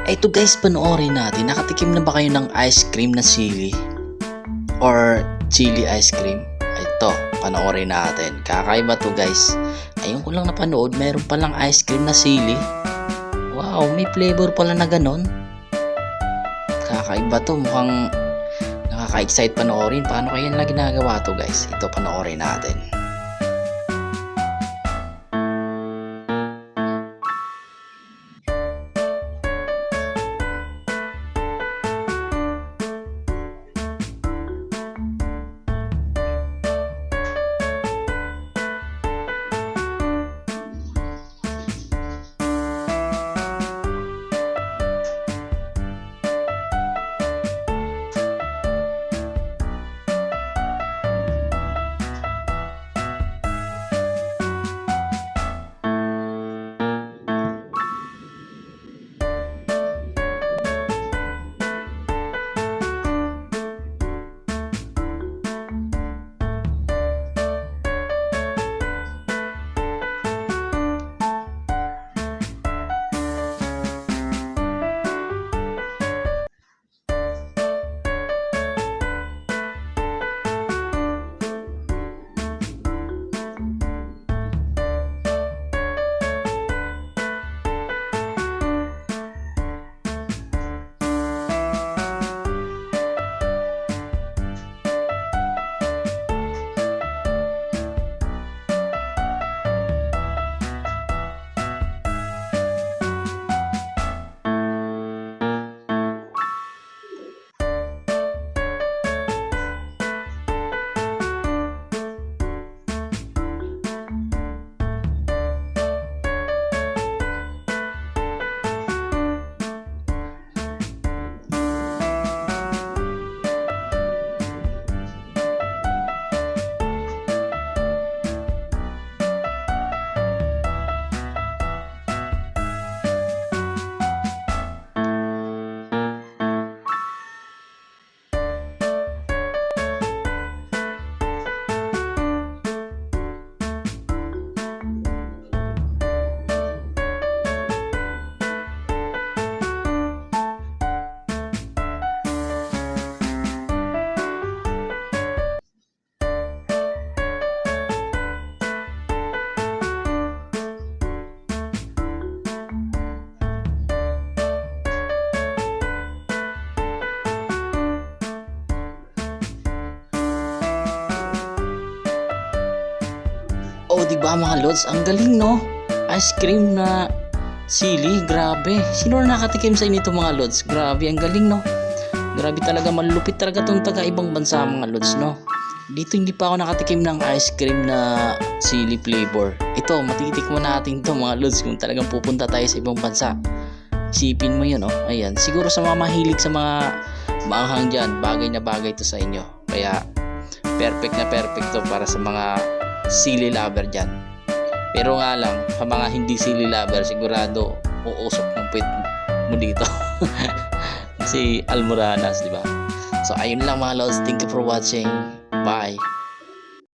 Eto guys, panoorin natin. Nakatikim na ba kayo ng ice cream na sili? Or chili ice cream? Ito, panoorin natin. Kakaiba to guys. Ayun ko lang napanood, meron palang ice cream na sili. Wow, may flavor pala na ganon. Kakaiba to, mukhang nakaka-excite panoorin. Paano kaya nila ginagawa to guys? Ito, panoorin natin. Oh, di ba mga lods? Ang galing, no? Ice cream na sili, grabe. Sino na nakatikim sa inyo mga lods? Grabe, ang galing, no? Grabe talaga, malupit talaga tong taga ibang bansa mga lods, no? Dito hindi pa ako nakatikim ng ice cream na sili flavor. Ito, matitikman natin to mga lods kung talagang pupunta tayo sa ibang bansa. Isipin mo yun, no? Ayan, siguro sa mga mahilig sa mga maanghang dyan, bagay na bagay to sa inyo. Kaya, perfect na perfect to para sa mga sili lover dyan. Pero nga lang, sa mga hindi sili lover, sigurado uusok ng pit mo dito. Si Almoranas, di ba? So ayun lang mga lods, thank you for watching. Bye.